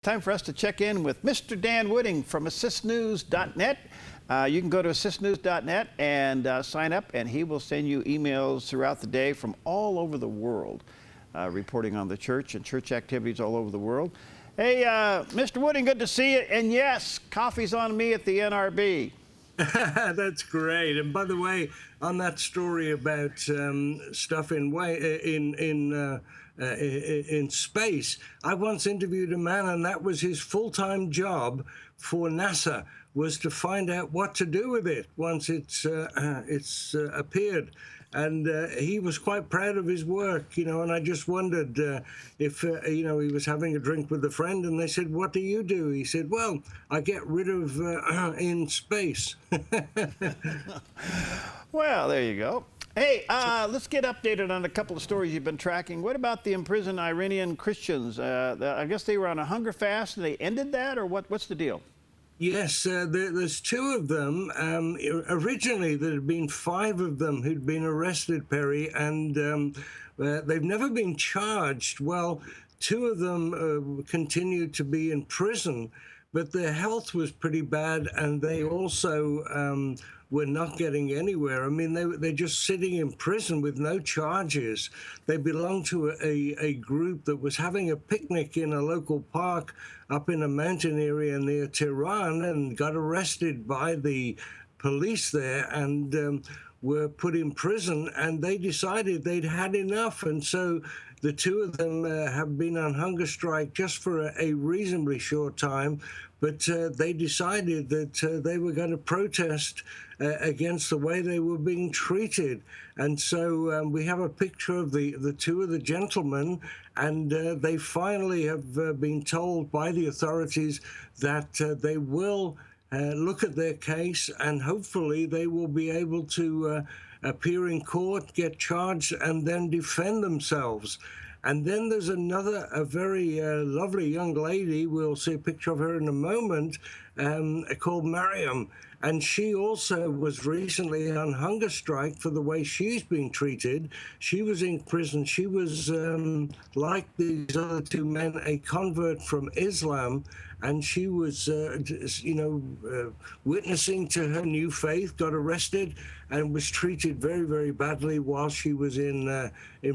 Time for us to check in with Mr. Dan Wooding from assistnews.net. You can go to assistnews.net and sign up, and he will send you emails throughout the day from all over the world, reporting on the church and church activities all over the world. Hey, Mr. Wooding, good to see you. And yes, coffee's on me at the NRB. That's great. And by the way, on that story about stuff in space, I once interviewed a man, and that was his full-time job for NASA, was to find out what to do with it once it's appeared. And he was quite proud of his work, and I just wondered if, he was having a drink with a friend, and they said, "What do you do?" He said, "Well, I get rid of in space." Well, there you go. Hey, let's get updated on a couple of stories you've been tracking. What about the imprisoned Iranian Christians? I guess they were on a hunger fast, and they ended that, or what's the deal? Yes, there's two of them. Originally, there had been 5 of them who'd been arrested, Perry, and they've never been charged. Well, 2 of them continued to be in prison, but their health was pretty bad, and they also were not getting anywhere. I mean, they're just sitting in prison with no charges. They belonged to a group that was having a picnic in a local park up in a mountain area near Tehran, and got arrested by the police there and were put in prison, and they decided they'd had enough. And so the 2 of them have been on hunger strike just for a reasonably short time, but they decided that they were going to protest against the way they were being treated. And so we have a picture of the 2 of the gentlemen, and they finally have been told by the authorities that they will look at their case, and hopefully they will be able to appear in court, get charged, and then defend themselves. And then there's a very lovely young lady, we'll see a picture of her in a moment, called Mariam. And she also was recently on hunger strike for the way she's being treated. She was in prison. She was, like these other 2 men, a convert from Islam. And she was, witnessing to her new faith, got arrested, and was treated very, very badly while she was in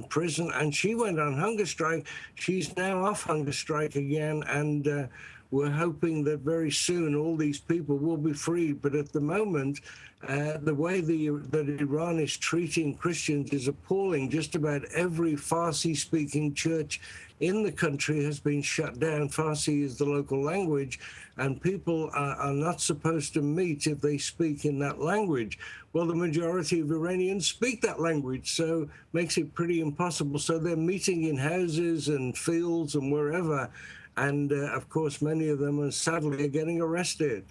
prison. And she went on hunger strike. She's now off hunger strike again, and we're hoping that very soon all these people will be freed. But at the moment, the way that Iran is treating Christians is appalling. Just about every Farsi-speaking church in the country has been shut down. Farsi is the local language, and people are not supposed to meet if they speak in that language. Well, the majority of Iranians speak that language, so makes it pretty impossible. So they're meeting in houses and fields and wherever. And, of course, many of them, sadly, are getting arrested.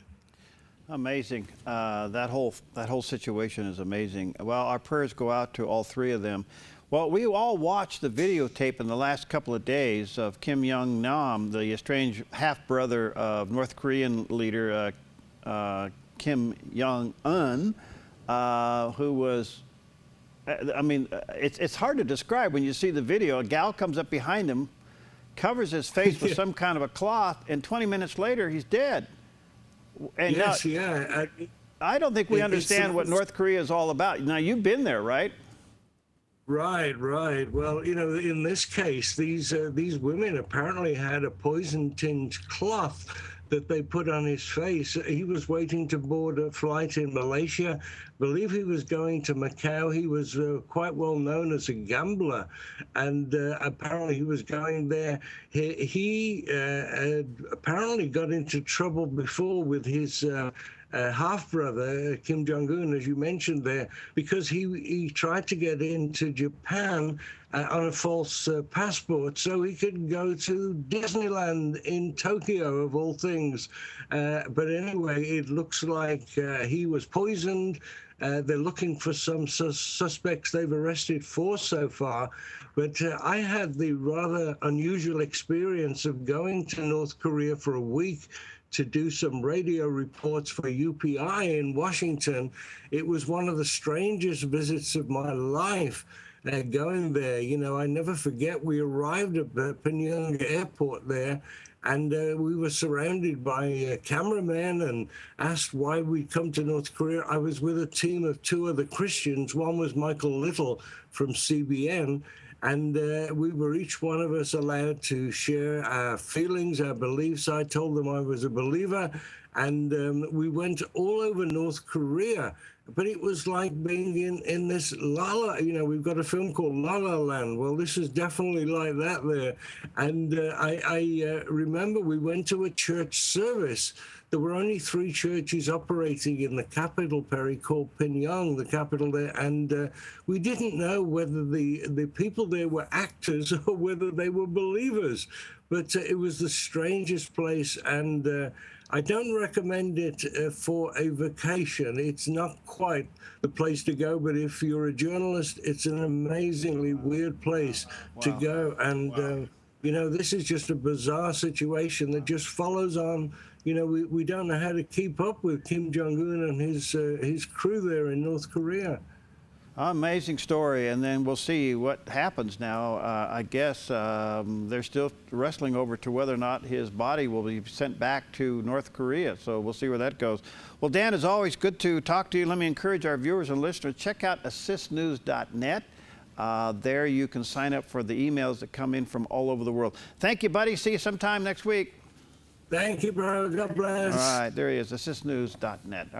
Amazing. That whole situation is amazing. Well, our prayers go out to all 3 of them. Well, we all watched the videotape in the last couple of days of Kim Jong-nam, the estranged half-brother of North Korean leader Kim Jong-un, who was, I mean, it's hard to describe when you see the video. A gal comes up behind him, covers his face with some kind of a cloth, and 20 minutes later, he's dead. And yes, now, yeah. I don't think we understand what North Korea is all about. Now, you've been there, right? Right. Well, in this case, these women apparently had a poison-tinged cloth that they put on his face. He was waiting to board a flight in Malaysia. I believe he was going to Macau. He was quite well known as a gambler, and apparently he was going there. He apparently got into trouble before with his half-brother, Kim Jong-un, as you mentioned there, because he tried to get into Japan on a false passport so he could go to Disneyland in Tokyo, of all things. But anyway, it looks like he was poisoned. They're looking for some suspects. They've arrested 4 so far. But I had the rather unusual experience of going to North Korea for a week to do some radio reports for UPI in Washington. It was one of the strangest visits of my life. Going there, I never forget, we arrived at Pyongyang airport there, And we were surrounded by cameramen and asked why we'd come to North Korea. I was with a team of two other Christians. One was Michael Little from CBN. And we were each one of us allowed to share our feelings, our beliefs. I told them I was a believer. And we went all over North Korea. But it was like being in this we've got a film called La La Land. Well, this is definitely like that there. And I remember we went to a church service. There were only 3 churches operating in the capital, Perry, called Pyongyang, the capital there. And we didn't know whether the people there were actors or whether they were believers. But it was the strangest place. And I don't recommend it for a vacation. It's not quite the place to go, but if you're a journalist, it's an amazingly weird place to go. And, this is just a bizarre situation that just follows on. We don't know how to keep up with Kim Jong-un and his crew there in North Korea. Amazing story, and then we'll see what happens now. I guess they're still wrestling over to whether or not his body will be sent back to North Korea, so we'll see where that goes. Well, Dan, as always, good to talk to you. Let me encourage our viewers and listeners, check out assistnews.net. There you can sign up for the emails that come in from all over the world. Thank you, buddy. See you sometime next week. Thank you, bro. God bless. All right, there he is, assistnews.net.